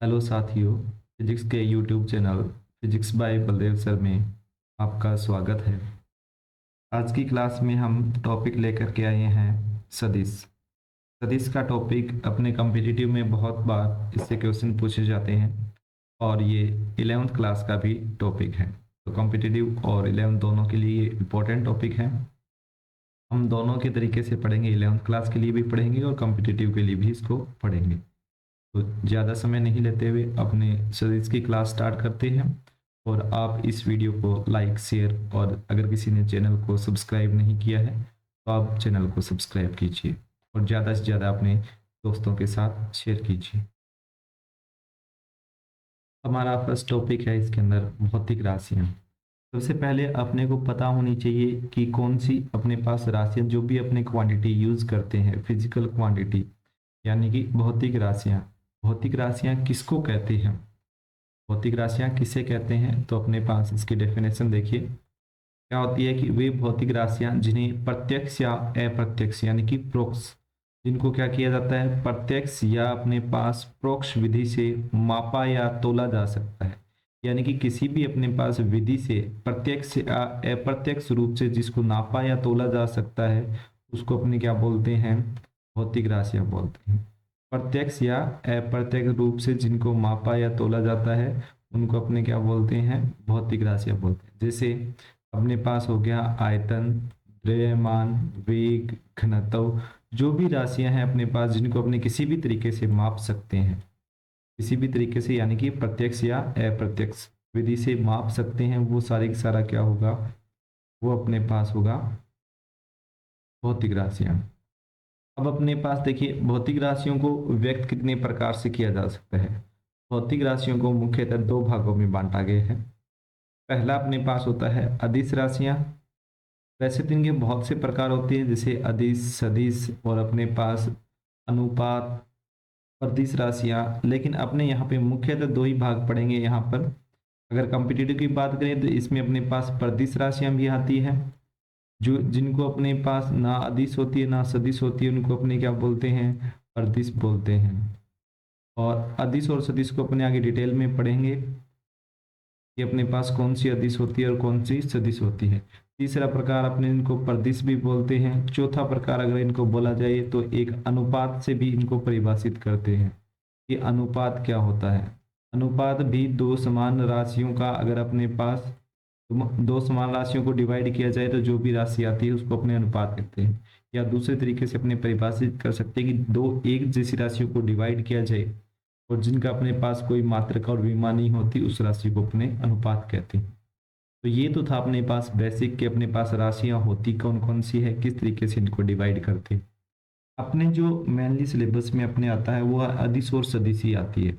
Hello साथियों, physics के YouTube channel physics bye Baldev sir में आपका स्वागत है। आज की क्लास में हम टॉपिक लेकर के आए हैं सदिश। सदिश का टॉपिक अपने कॉम्पिटिटिव में बहुत बार इससे क्वेश्चन पूछे जाते हैं और ये 11th क्लास का भी टॉपिक है। तो कॉम्पिटिटिव और 11th दोनों के लिए ये इम्पोर्टेंट टॉपिक है। हम दोनों के तरीके से पढ़ेंगे, 11th क्लास के लिए भी पढ़ेंगे और कॉम्पिटिटिव के लिए भी इसको पढ़ेंगे। तो ज़्यादा समय नहीं लेते हुए अपने सदिश की क्लास स्टार्ट करते हैं। और आप इस वीडियो को लाइक शेयर और अगर किसी ने चैनल को सब्सक्राइब नहीं किया है तो आप चैनल को सब्सक्राइब कीजिए और ज़्यादा से ज़्यादा अपने दोस्तों के साथ शेयर कीजिए। हमारा फर्स्ट टॉपिक है, इसके अंदर भौतिक राशियाँ। सबसे पहले अपने को पता होनी चाहिए कि कौन सी अपने पास राशियाँ, जो भी अपने क्वांटिटी यूज़ करते हैं, फिजिकल क्वांटिटी यानी कि भौतिक राशियाँ। भौतिक राशियाँ किसको कहते हैं, भौतिक राशियाँ किसे कहते हैं, तो अपने पास इसकी डेफिनेशन देखिए क्या होती है कि वे भौतिक राशियाँ जिन्हें प्रत्यक्ष या अप्रत्यक्ष यानी कि प्रोक्ष, जिनको क्या किया जाता है, प्रत्यक्ष या अपने पास प्रोक्ष विधि से मापा या तोला जा सकता है। यानी कि किसी भी अपने पास विधि से प्रत्यक्ष या अप्रत्यक्ष रूप से जिसको नापा या तोला जा सकता है उसको अपने क्या बोलते हैं, भौतिक राशियाँ बोलते हैं। प्रत्यक्ष या अप्रत्यक्ष रूप से जिनको मापा या तोला जाता है उनको अपने क्या बोलते हैं, भौतिक राशियाँ बोलते हैं। जैसे अपने पास हो गया आयतन, द्रव्यमान, वेग, घनत्व, जो भी राशियां हैं अपने पास जिनको अपने किसी भी तरीके से माप सकते हैं, किसी भी तरीके से यानी कि प्रत्यक्ष या अप्रत्यक्ष विधि से माप सकते हैं, वो सारी का सारा क्या होगा, वो अपने पास होगा भौतिक राशियां। अब अपने पास देखिए भौतिक राशियों को व्यक्त कितने प्रकार से किया जा सकता है। भौतिक राशियों को मुख्यतः दो भागों में बांटा गया है। पहला अपने पास होता है अदिश राशियां। वैसे तो इनके बहुत से प्रकार होते हैं, जैसे अदिश, सदिश और अपने पास अनुपात, सदिश राशियां। लेकिन अपने यहाँ पे मुख्यतः दो ही भाग पड़ेंगे यहाँ पर। अगर कॉम्पिटिटिव की बात करें तो इसमें अपने पास प्रदिश राशियां भी आती है, जो जिनको अपने पास ना अदिश होती है ना सदिश होती है, उनको अपने क्या बोलते हैं, प्रदिश बोलते हैं। और अदिश और सदिश को अपने आगे डिटेल में पढ़ेंगे कि अपने पास कौन सी अदिश होती है और कौन सी सदिश होती है। तीसरा प्रकार अपने इनको प्रदिश भी बोलते हैं। चौथा प्रकार अगर इनको बोला जाए तो एक अनुपात से भी इनको परिभाषित करते हैं कि अनुपात क्या होता है। अनुपात भी दो समान राशियों का, अगर अपने पास दो समान राशियों को डिवाइड किया जाए तो जो भी राशि आती है उसको अपने अनुपात कहते हैं। या दूसरे तरीके से अपने परिभाषित कर सकते हैं कि दो एक जैसी राशियों को डिवाइड किया जाए और जिनका अपने पास कोई मात्रक और विमा नहीं होती उस राशि को अपने अनुपात कहते हैं। तो ये तो था अपने पास बेसिक के अपने पास राशियां होती कौन कौन सी है, किस तरीके से इनको डिवाइड करते हैं। अपने जो मेनली सिलेबस में अपने आता है वो अदिश और सदिश ही आती है।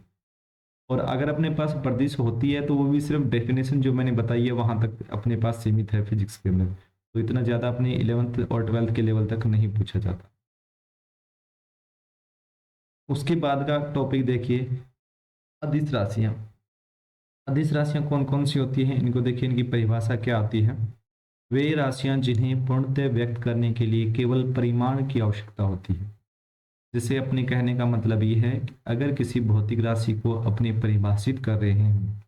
और अगर अपने पास प्रदिश होती है तो वो भी सिर्फ डेफिनेशन जो मैंने बताई है वहां तक अपने पास सीमित है फिजिक्स के अंदर। तो इतना ज्यादा अपने 11th और 12th के लेवल तक नहीं पूछा जाता। उसके बाद का टॉपिक देखिए अदिश राशियां। अदिश राशियां कौन कौन सी होती हैं, इनको देखिए, इनकी परिभाषा क्या आती है। वे राशियां जिन्हें पूर्णतः व्यक्त करने के लिए केवल परिमाण की आवश्यकता होती है। जिसे अपने कहने का मतलब ये है कि अगर किसी भौतिक राशि को अपने परिभाषित कर रहे हैं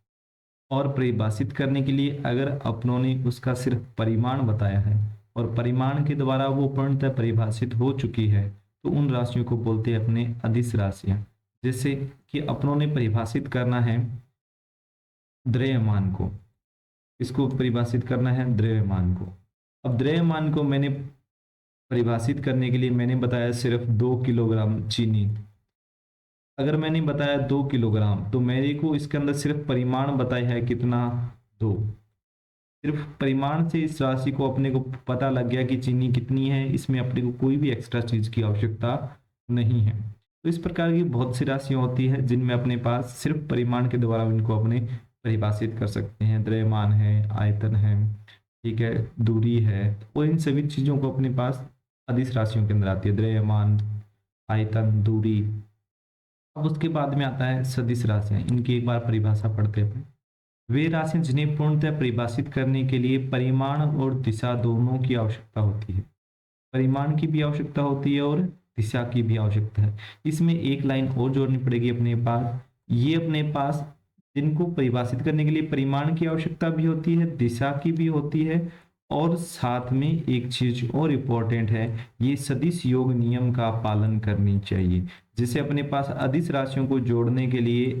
और परिभाषित करने के लिए अगर अपनों ने उसका सिर्फ परिमाण बताया है और परिमाण के द्वारा वो पूर्णतः परिभाषित हो चुकी है तो उन राशियों को बोलते हैं अपने अदिश राशियां। जैसे कि अपनों ने परिभाषित करना है द्रव्यमान को, इसको परिभाषित करना है द्रव्यमान को। अब द्रव्यमान को मैंने परिभाषित करने के लिए मैंने बताया सिर्फ 2 किलोग्राम चीनी। अगर मैंने बताया 2 किलोग्राम तो मेरे को इसके अंदर सिर्फ परिमाण बताया है कितना, 2। सिर्फ परिमाण से इस राशि को अपने को पता लग गया कि चीनी कितनी है, इसमें अपने को कोई भी एक्स्ट्रा चीज की आवश्यकता नहीं है। तो इस प्रकार की बहुत सी राशियां होती है जिनमें अपने पास सिर्फ परिमाण के द्वारा इनको अपने परिभाषित कर सकते हैं। द्रव्यमान है, आयतन है, ठीक है, दूरी है, और इन सभी चीजों को अपने पास अदिश राशियों के अंदर आती है, द्रव्यमान, आयतन, दूरी। अब उसके बाद में आता है सदिश राशियां। इनकी एक बार परिभाषा पढ़ते हैं। वे राशियां जिन्हें पूर्णतः परिभाषित करने के लिए परिमाण और दिशा दोनों की आवश्यकता होती है। परिमाण की भी आवश्यकता होती है और दिशा की भी आवश्यकता है। इसमें एक लाइन और जोड़नी पड़ेगी अपने पास ये अपने पास जिनको परिभाषित करने के लिए परिमाण की आवश्यकता भी होती है, दिशा की भी होती है, और साथ में एक चीज और इम्पोर्टेंट है, ये सदिश योग नियम का पालन करनी चाहिए। जैसे अपने पास अदिश राशियों को जोड़ने के लिए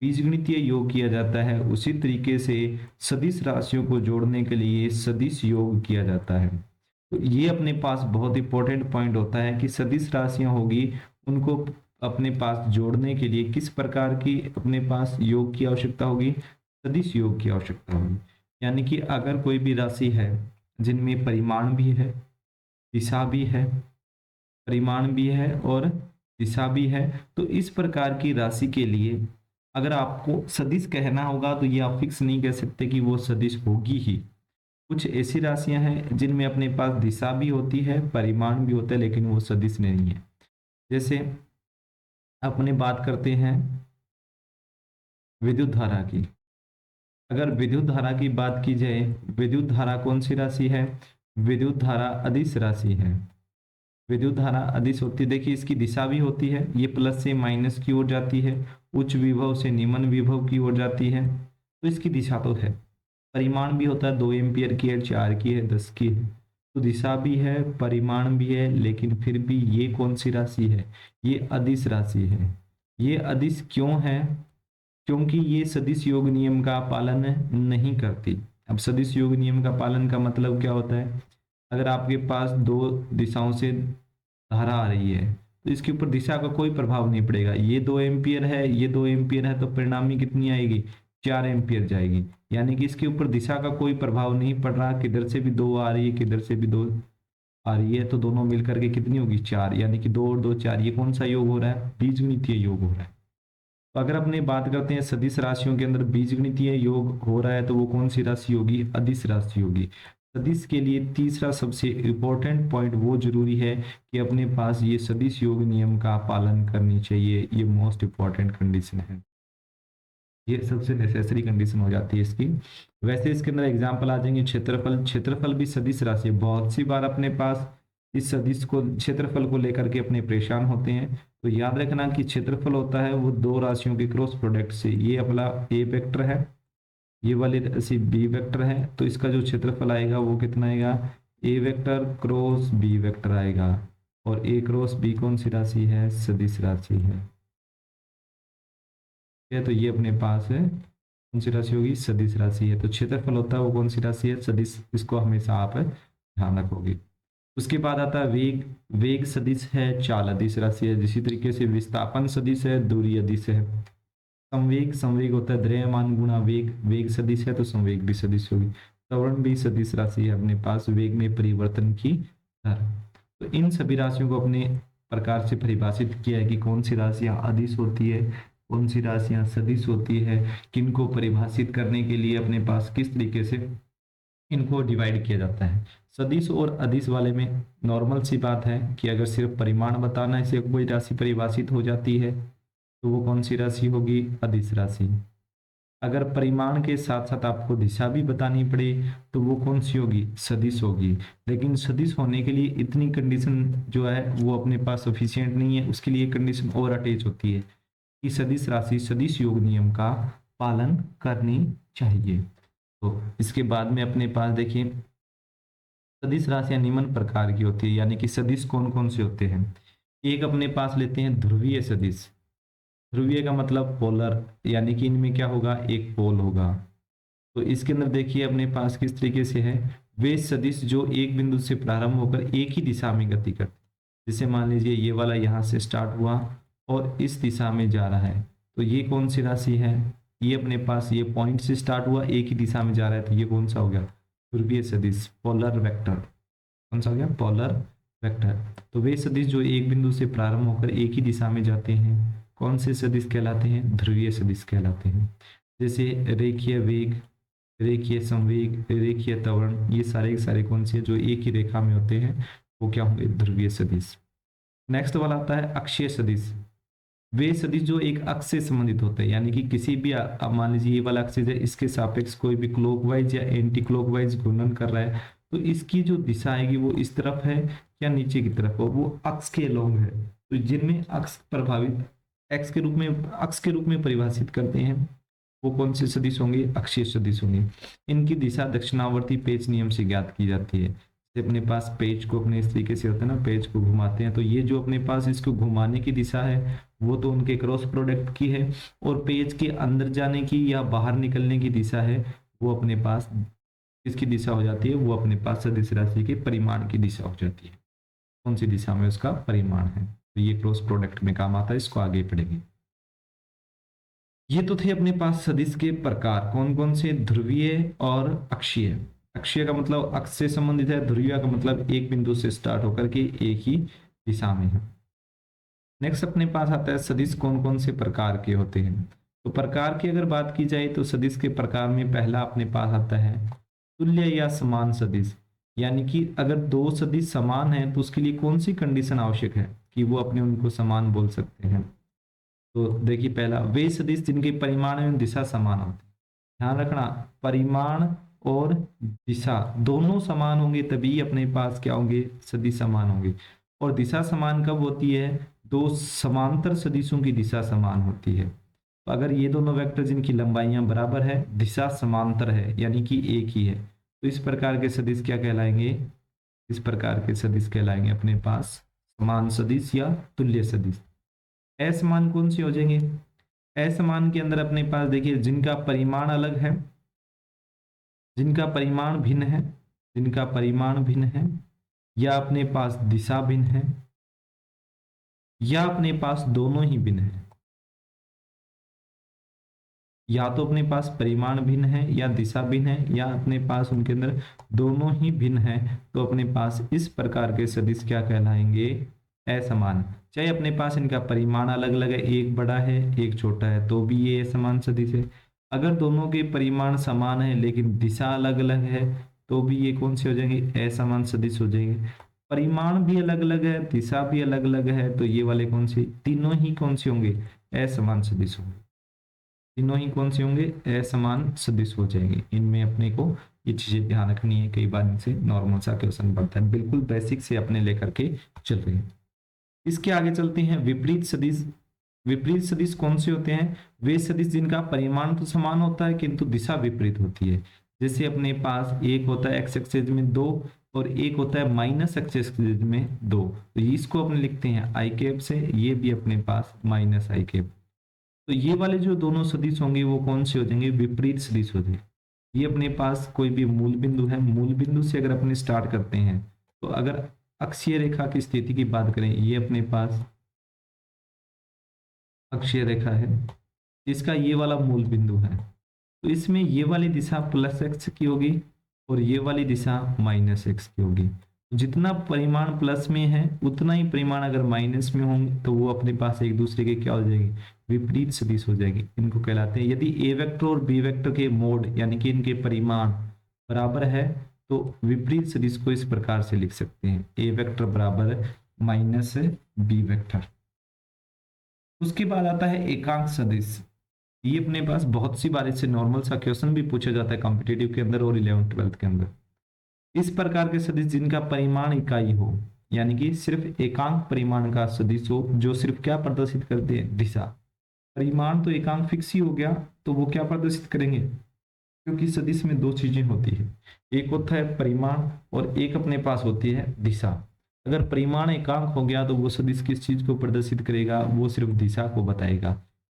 बीजगणितीय योग किया जाता है, उसी तरीके से सदिश राशियों को जोड़ने के लिए सदिश योग किया जाता है। तो ये अपने पास बहुत इंपॉर्टेंट पॉइंट होता है कि सदिश राशियां होगी, उनको अपने पास जोड़ने के लिए किस प्रकार की अपने पास योग की आवश्यकता होगी, सदिश योग की आवश्यकता होगी। यानी कि अगर कोई भी राशि है जिनमें परिमाण भी है, दिशा भी है, परिमाण भी है और दिशा भी है, तो इस प्रकार की राशि के लिए अगर आपको सदिश कहना होगा तो ये आप फिक्स नहीं कह सकते कि वो सदिश होगी ही। कुछ ऐसी राशियां हैं जिनमें अपने पास दिशा भी होती है, परिमाण भी होता है, लेकिन वो सदिश नहीं है। जैसे अपने बात करते हैं विद्युत धारा की। अगर विद्युत धारा की बात की जाए, विद्युत धारा कौन सी राशि है, विद्युत धारा अदिश राशि है। विद्युत धारा अदिश होती है, देखिए इसकी दिशा भी होती है, ये प्लस से माइनस की ओर जाती है, उच्च विभव से निम्न विभव की ओर जाती है, तो इसकी दिशा तो है। परिमाण भी होता है, 2 एम्पियर की है, 4 की है, 10 की है, तो दिशा भी है, परिमाण भी है, लेकिन फिर भी ये कौन सी राशि है, ये अदिश राशि है। ये अदिश क्यों है, क्योंकि ये सदिश योग नियम का पालन नहीं करती। अब सदिश योग नियम का पालन का मतलब क्या होता है, अगर आपके पास दो दिशाओं से धारा आ रही है तो इसके ऊपर दिशा का कोई प्रभाव नहीं पड़ेगा। ये 2 एम्पियर है, ये 2 एम्पियर है, तो परिणामी कितनी आएगी, 4 एम्पियर जाएगी। यानी कि इसके ऊपर दिशा का कोई प्रभाव नहीं पड़ रहा, किधर से भी दो आ रही है, किधर से भी दो आ रही है, तो दोनों मिलकर के कितनी होगी, 4। यानी कि 2 और 2 4। ये कौन सा योग हो रहा है, बीजगणितीय योग हो रहा है। तो अगर अपने बात करते हैं सदिश राशियों के अंदर बीजगणितीय योग हो रहा है, तो वो कौन सी राशि होगी, अदिश राशि होगी। सदिश के लिए तीसरा सबसे इंपॉर्टेंट पॉइंट वो जरूरी है कि अपने पास ये सदिश योग नियम का पालन करनी चाहिए। ये मोस्ट इंपॉर्टेंट कंडीशन है, ये सबसे नेसेसरी कंडीशन हो जाती है इसकी। वैसे इसके अंदर एग्जाम्पल आ जाएंगे क्षेत्रफल। क्षेत्रफल भी सदिश राशि है, बहुत सी बार अपने पास इस सदिश को क्षेत्रफल को लेकर के अपने परेशान होते हैं। तो याद रखना कि क्षेत्रफल होता है वो दो राशियों के क्रॉस प्रोडक्ट से। ये अपना ए वेक्टर है, ये वाली राशि बी वेक्टर है, तो इसका जो क्षेत्रफल आएगा वो कितना आएगा, ए वेक्टर क्रॉस बी वेक्टर आएगा। और ए क्रॉस बी कौन सी राशि है, सदिश राशि है। ठीक है, तो ये अपने पास है कौन सी राशि होगी, सदिश राशि है। तो क्षेत्रफल होता है वो कौन सी राशि है, सदिश। इसको हमेशा आप ध्यान रखोगे। उसके बाद आता है वेग। वेग सदिश है, चाल अदिश राशि है। इसी तरीके से विस्थापन सदिश है, दूरी अदिश है। संवेग, संवेग होता है द्रव्यमान गुणा वेग। वेग सदिश है तो संवेग भी सदिश होगी। त्वरण भी सदिश राशि है अपने पास, वेग में परिवर्तन की दर। तो इन सभी राशियों को अपने प्रकार से परिभाषित किया है कि कौन सी राशियां अदिश होती है, कौन सी राशियां सदिश होती है, किनको परिभाषित करने के लिए अपने पास किस तरीके से इनको डिवाइड किया जाता है। सदिश और अदिश वाले में नॉर्मल सी बात है कि अगर सिर्फ परिमाण बताना है, कोई राशि परिभाषित हो जाती है, तो वो कौन सी राशि होगी, अदिश राशि। अगर परिमाण के साथ साथ आपको दिशा भी बतानी पड़े तो वो कौन सी होगी, सदिश होगी। लेकिन सदिश होने के लिए इतनी कंडीशन जो है वो अपने पास सफिशियंट नहीं है, उसके लिए कंडीशन और अटैच होती है कि सदिश राशि सदिश योग नियम का पालन करनी चाहिए। तो इसके बाद में अपने पास देखिए सदिश राशियां निम्न प्रकार की होती है। यानी कि सदिश कौन कौन से होते हैं, एक अपने पास लेते हैं ध्रुवीय सदिश। ध्रुवीय का मतलब पोलर, यानी कि इनमें क्या होगा, एक पोल होगा। तो इसके अंदर देखिए अपने पास किस तरीके से है, वे सदिश जो एक बिंदु से प्रारंभ होकर एक ही दिशा में गति करते। जैसे मान लीजिए ये वाला यहाँ से स्टार्ट हुआ और इस दिशा में जा रहा है, तो ये कौन सी राशि है, ये अपने पास ये पॉइंट से स्टार्ट हुआ, एक ही दिशा में जा रहा है, तो ये कौन सा हो गया, ध्रुवीय सदिश, पोलर वेक्टर। कौन सा हो गया, पोलर वेक्टर। तो वे सदिश जो एक बिंदु से प्रारंभ होकर एक ही दिशा में जाते हैं, कौन से सदिश कहलाते हैं, ध्रुवीय सदिश कहलाते हैं। जैसे रेखीय वेग, रेखीय संवेग, रेखीय त्वरण, ये सारे के सारे कौन से जो एक ही रेखा में होते हैं वो क्या होंगे, ध्रुवीय सदिश। नेक्स्ट वाला आता है अक्षीय सदिश। वे सदिश जो एक अक्ष से संबंधित होते हैं, यानी कि किसी भी मान लीजिए ये वाला अक्ष है, इसके सापेक्ष कोई भी क्लॉकवाइज या एंटी क्लॉकवाइज घूर्णन कर रहा है, तो इसकी जो दिशा आएगी वो इस तरफ है या नीचे की तरफ हो, वो अक्ष के अलोंग है। तो जिनमें अक्ष प्रभावित एक्स के रूप में, अक्ष के रूप में परिभाषित करते हैं, वो कौन से सदिश होंगे? अक्षीय सदिश होंगे। इनकी दिशा दक्षिणावर्ती पेच नियम से ज्ञात की जाती है। जैसे अपने पास पेज को अपने इस तरीके से होता है ना, पेज को घुमाते हैं, तो ये जो अपने पास इसको घुमाने की दिशा है वो तो उनके क्रॉस प्रोडक्ट की है, और पेज के अंदर जाने की या बाहर निकलने की दिशा है वो अपने पास किसकी दिशा हो जाती है? वो अपने पास सदिश राशि के परिमाण की दिशा हो जाती है। कौन सी दिशा में उसका परिमाण है, तो ये क्रॉस प्रोडक्ट में काम आता है, इसको आगे पढ़ेंगे। ये तो थे अपने पास सदिश के प्रकार, कौन कौन से? ध्रुवीय और अक्षीय। अक्षीय का मतलब अक्ष से संबंधित है, ध्रुवीय का मतलब एक बिंदु से स्टार्ट होकर के एक ही दिशा में है। नेक्स्ट अपने पास आता है सदिश कौन कौन से प्रकार के होते हैं। तो प्रकार की अगर बात की जाए तो सदिश के प्रकार में पहला अपने पास आता है तुल्य या समान सदिश। यानी कि अगर दो सदिश समान हैं तो उसके लिए कौन सी कंडीशन आवश्यक है कि वो अपने उनको समान बोल सकते हैं? तो देखिए, पहला, वे सदिश जिनके परिमाण एवं दिशा समान होते हैं। ध्यान रखना, परिमाण और दिशा दोनों समान होंगे तभी अपने पास क्या होंगे? सदिश समान होंगे। और दिशा समान कब होती है? दो समांतर सदिशों की दिशा समान होती है। तो अगर ये दोनों वेक्टर जिनकी लंबाइयां बराबर है, दिशा समांतर है, यानी कि एक ही है, तो इस प्रकार के सदिश क्या कहलाएंगे? इस प्रकार के सदिश कहलाएंगे अपने पास समान सदिश या तुल्य सदिश। असमान कौन सी हो जाएंगे? असमान के अंदर अपने पास देखिए, जिनका परिमाण अलग है, जिनका परिमाण भिन्न है, जिनका परिमाण भिन्न है, या अपने पास दिशा भिन्न है, या अपने पास दोनों ही भिन्न है। या तो अपने पास परिमाण भिन्न है या दिशा भिन्न है, या अपने पास उनके अंदर दोनों ही भिन्न है, तो अपने पास इस प्रकार के सदिश क्या कहलाएंगे? असमान। चाहे अपने पास इनका परिमाण अलग अलग है, एक बड़ा है एक छोटा है, तो भी ये असमान सदिश है। अगर दोनों के परिमाण समान है लेकिन दिशा अलग अलग है, तो भी ये कौन से हो जाएंगे? असमान सदिश हो जाएंगे। परिमाण भी अलग अलग है, दिशा भी अलग अलग है, तो ये वाले कौन से? तीनों ही कौन से होंगे? असमान सदिश होंगे। तीनों ही कौन से होंगे? असमान सदिश हो जाएंगे। इनमें अपने को ये चीजें ध्यान रखनी है, कई बार इनसे नॉर्मल सा क्वेश्चन बनता है, बिल्कुल बेसिक से अपने लेकर के चल रहे हैं। इसके आगे चलते हैं विपरीत सदिश। विपरीत सदिश कौन से होते हैं? वे सदिश जिनका परिमाण तो समान होता है किंतु दिशा विपरीत होती है। जैसे अपने पास एक होता है एक्स एक्सिस में 2 और एक होता है माइनस एक्स एक्सिस में 2, तो इसको अपने लिखते हैं आई कैप से, ये भी अपने पास माइनस आई कैप। तो ये वाले जो दोनों सदिश होंगे वो कौन से हो जाएंगे? विपरीत सदिश हो जाएंगे। ये अपने पास कोई भी मूल बिंदु है, मूल बिंदु से अगर अपने स्टार्ट करते हैं, तो अगर अक्षीय रेखा की स्थिति की बात करें, ये अपने पास अक्षीय रेखा है, इसका ये वाला मूल बिंदु है, तो इसमें ये वाली दिशा प्लस एक्स की होगी और ये वाली दिशा माइनस एक्स की होगी। जितना परिमाण प्लस में है उतना ही परिमाण अगर माइनस में होंगे तो वो अपने पास एक दूसरे के क्या हो जाएगी? विपरीत सदिश हो जाएगी। इनको कहलाते हैं, यदि ए वेक्टर और बी वेक्टर के मोड यानी कि इनके परिमाण बराबर है तो विपरीत सदिश को इस प्रकार से लिख सकते हैं, ए वेक्टर बराबर माइनस बी वेक्टर। उसके बाद आता है एकांक सदिश। ये अपने पास बहुत सी बार इससे नॉर्मल सा क्वेश्चन भी पूछा जाता है कॉम्पिटिटिव के अंदर और 11th-12th के अंदर। इस प्रकार के सदिश जिनका परिमाण इकाई हो, यानी कि सिर्फ एकांक परिमाण का सदिश हो, जो सिर्फ क्या प्रदर्शित करते हैं? दिशा। परिमाण तो एकांक फिक्स ही हो गया, तो वो क्या प्रदर्शित करेंगे? क्योंकि सदिश में दो चीजें होती है, एक होता है परिमाण और एक अपने पास होती है दिशा। अगर परिमाण एकांक हो गया तो वो सदिश किस चीज को प्रदर्शित करेगा? वो सिर्फ दिशा को बताएगा,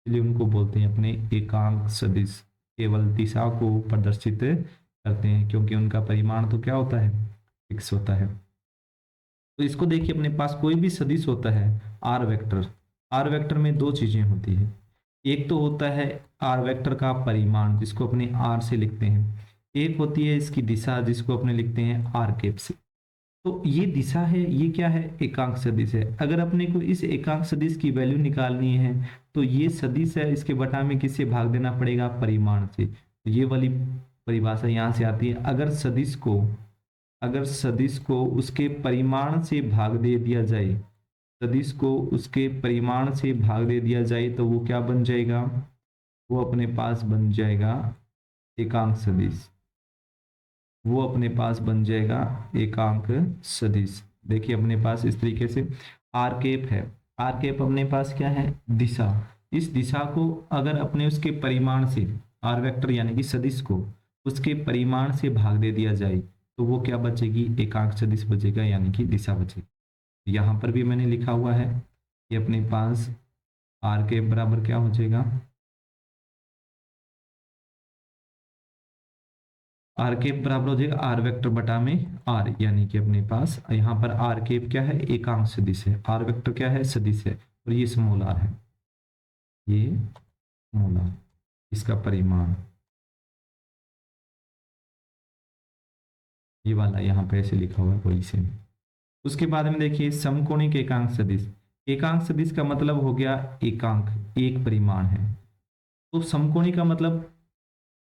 इसलिए उनको बोलते हैं अपने एकांक सदिश। केवल दिशा को प्रदर्शित करते हैं क्योंकि उनका परिमाण तो क्या होता है? फिक्स होता है। तो इसको देखिए, अपने पास कोई भी सदिश होता है आर वेक्टर, आर वेक्टर में दो चीजें होती है, एक तो होता है आर वेक्टर का परिमाण जिसको अपने आर से लिखते हैं, एक होती है इसकी दिशा जिसको अपने लिखते हैं आर कैप से। तो ये दिशा है, ये क्या है? एकांक सदिश है। अगर अपने को इस एकांक सदिश की वैल्यू निकालनी है तो ये सदिश है, इसके बटा में किससे भाग देना पड़ेगा? परिमाण से। तो ये वाली परिभाषा यहाँ से आती है, अगर सदिश को उसके परिमाण से भाग दे दिया जाए, सदिश को उसके परिमाण से भाग दे दिया जाए तो वो क्या बन जाएगा? वो अपने पास बन जाएगा एकांक सदिश। वो अपने पास बन जाएगा एकांक सदिश। देखिए अपने पास इस तरीके से आर कैप है, आर कैप अपने पास क्या है, दिशा। इस दिशा को अगर अपने उसके परिमाण से, आर वेक्टर यानी कि सदिश को उसके परिमाण से भाग दे दिया जाए तो वो क्या बचेगी, एकांक सदिश बचेगा यानी कि दिशा बचेगी। यहाँ पर भी मैंने लिखा हुआ है कि अपने पास आर कैप बराबर क्या हो जाएगा, आर कैप बराबर हो जाएगा आर वेक्टर बटा में आर, यानी कि अपने पास यहाँ पर आर कैप क्या है, एकांक सदिश है, आर वेक्टर क्या है, सदिश है, और ये स्मॉल आर है, ये स्मॉल आर, इसका परिमाण ये वाला यहाँ पे ऐसे लिखा हुआ है कोई से। उसके बाद में देखिए समकोणिक एकांक सदिश। एकांक सदिश का मतलब हो गया एकांक, एक परिमाण है। तो समकोणिक का मतलब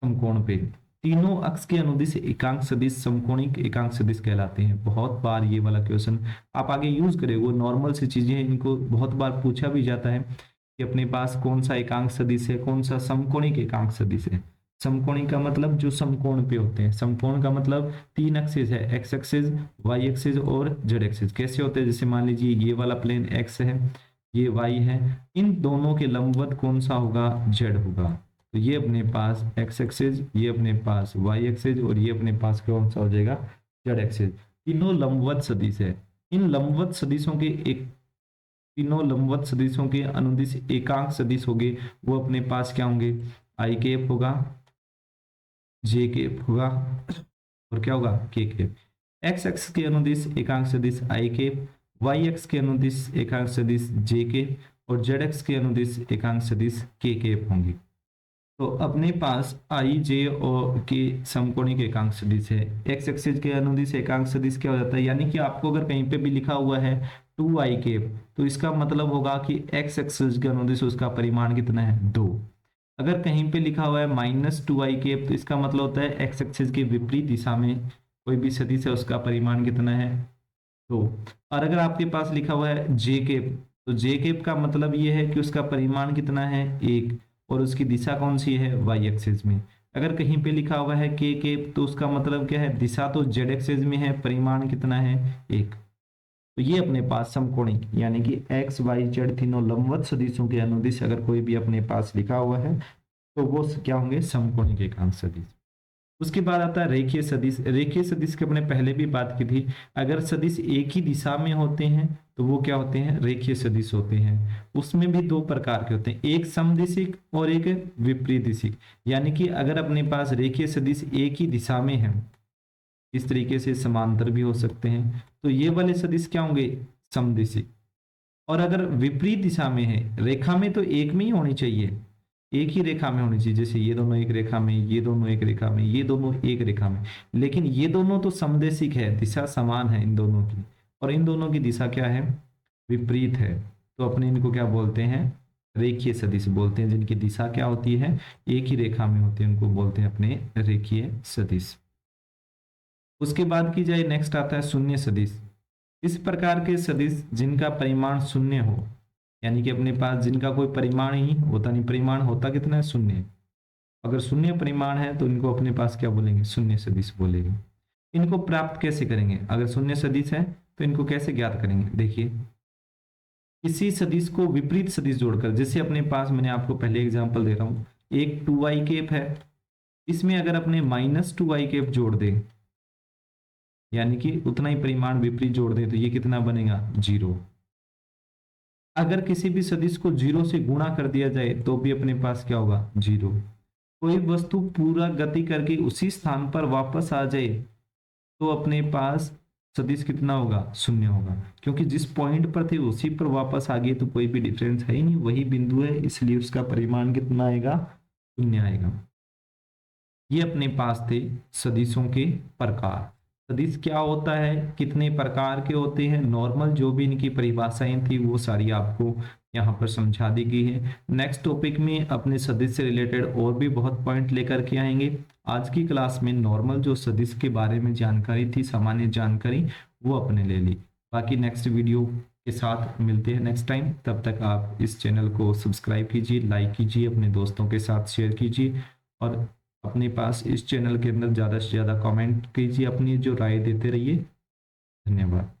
समकोण पे, तीनों अक्ष के अनुदिश एकांक सदिश समकोणिक एकांक सदिश कहलाते हैं। बहुत बार ये वाला क्वेश्चन आप आगे यूज करें, वो नॉर्मल सी चीजें हैं, इनको बहुत बार पूछा भी जाता है कि अपने पास कौन सा एकांक सदिश है, कौन सा समकोणिक एकांक सदिश है। समकोणिक का मतलब जो समकोण पे होते हैं, समकोण का मतलब तीन एक्सिस है, एक्स एक्सिस, वाई एक्सिस और जेड एक्सिस। कैसे होते हैं, जैसे मान लीजिए ये वाला प्लेन एक्स है, ये वाई है, इन दोनों के लंबवत कौन सा होगा, जेड होगा। तो ये अपने पास एक्स एक्सिस, ये अपने पास वाई एक्सिस और ये अपने पास कौन सा हो जाएगा, जेड एक्सिस। तीनों लंबवत सदिश है। इन लंबवत सदिशों के एक, तीनों लंबवत सदिशों के अनुदिश एकांक सदिश होंगे, वो अपने पास क्या होंगे, आई कैप होगा, जे कैप होगा और क्या होगा, के कैप। एक्स एक्स के अनुदिश एकांक सदिश आई कैप, वाई एक्स के अनुदिश एकांक सदिश जे कैप और जेड एक्स के अनुदिश एकांक सदिश के कैप होंगे। तो अपने पास आई जे और के समकोणिक एकांक सदिश है। एक्स एक्सिस के अनुदिश एकांक सदिश क्या हो जाता है, यानी कि आपको अगर कहीं पे भी लिखा हुआ है 2i कैप, तो इसका मतलब होगा कि एक्स एक्सिस के अनुदिश उसका परिमाण कितना है, 2। अगर कहीं पे लिखा हुआ है -2i कैप, तो इसका मतलब होता है एक्स एक्सिस के विपरीत दिशा में कोई भी सदिश है उसका परिमाण कितना है, 2। और अगर आपके पास लिखा हुआ है जे कैप, तो जे कैप का मतलब ये है कि उसका परिमाण कितना है, 1, और उसकी दिशा कौन सी है, वाई एक्सिस में। अगर कहीं पे लिखा हुआ है के कैप, तो उसका मतलब क्या है, दिशा तो जेड एक्सिस में है, परिमाण कितना है, 1। तो ये अपने पास समकोणिक यानी कि एक्स वाई जेड तीनों लंबवत सदिशों के अनुदिश अगर कोई भी अपने पास लिखा हुआ है तो वो क्या होंगे, समकोणिक एकांक सदिश। उसके बाद आता है रेखीय सदिश। रेखीय सदिश की हमने पहले भी बात की थी। अगर सदिश एक ही दिशा में होते हैं तो वो क्या होते हैं, रेखीय सदिश होते हैं। उसमें भी दो प्रकार के होते हैं, एक समदिशिक और एक विपरीत दिशिक। यानी कि अगर अपने पास रेखीय सदिश एक ही दिशा में है, इस तरीके से समांतर भी हो सकते हैं, तो ये वाले सदिश क्या होंगे, समदिशिक। और अगर विपरीत दिशा में है, रेखा में तो एक में ही होनी चाहिए, एक ही रेखा में होनी चाहिए, जैसे ये दोनों एक रेखा में, ये दोनों एक रेखा में, ये दोनों एक रेखा में, लेकिन ये दोनों तो समदेशिक है, दिशा समान है इन दोनों की, और इन दोनों की दिशा क्या है, विपरीत है। तो अपने इनको क्या बोलते हैं, रेखीय सदिश बोलते हैं। जिनकी दिशा क्या होती है, एक ही रेखा में होती है, उनको बोलते हैं अपने रेखीय सदिश। उसके बाद की जाए, नेक्स्ट आता है शून्य सदिश। इस प्रकार के सदिश जिनका परिमाण शून्य हो, यानी कि अपने पास जिनका कोई परिमाण ही होता नहीं, परिमाण होता कितना है, शून्य। अगर शून्य परिमाण है तो इनको अपने पास क्या बोलेंगे, शून्य सदिश बोलेंगे। इनको प्राप्त कैसे करेंगे, अगर शून्य सदिश है तो इनको कैसे ज्ञात करेंगे, देखिए किसी सदिश को विपरीत सदिश जोड़कर, जैसे अपने पास मैंने आपको पहले एग्जांपल दे रहा हूं, एक 2i कैप है, इसमें अगर अपने -2i कैप जोड़ दे, यानी कि उतना ही परिमाण विपरीत जोड़ दे, तो ये कितना बनेगा, 0। अगर किसी भी सदिश को 0 से गुणा कर दिया जाए तो भी अपने पास क्या होगा, 0। कोई वस्तु पूरा गति करके उसी स्थान पर वापस आ जाए तो अपने पास सदिश कितना होगा, शून्य होगा, क्योंकि जिस पॉइंट पर थे उसी पर वापस आ गए, तो कोई भी डिफरेंस है ही नहीं, वही बिंदु है, इसलिए उसका परिमाण कितना आएगा, शून्य आएगा। ये अपने पास थे सदिशों के प्रकार। सदिश क्या होता है, कितने प्रकार के होते हैं, नॉर्मल जो भी इनकी परिभाषाएं थी वो सारी आपको यहाँ पर समझा दी गई है। नेक्स्ट टॉपिक में अपने सदिश से रिलेटेड और भी बहुत पॉइंट लेकर के आएंगे। आज की क्लास में नॉर्मल जो सदिश के बारे में जानकारी थी, सामान्य जानकारी, वो अपने ले ली। बाकी नेक्स्ट वीडियो के साथ मिलते हैं नेक्स्ट टाइम। तब तक आप इस चैनल को सब्सक्राइब कीजिए, लाइक कीजिए, अपने दोस्तों के साथ शेयर कीजिए, और अपने पास इस चैनल के अंदर ज़्यादा से ज़्यादा कमेंट कीजिए, अपनी जो राय देते रहिए। धन्यवाद।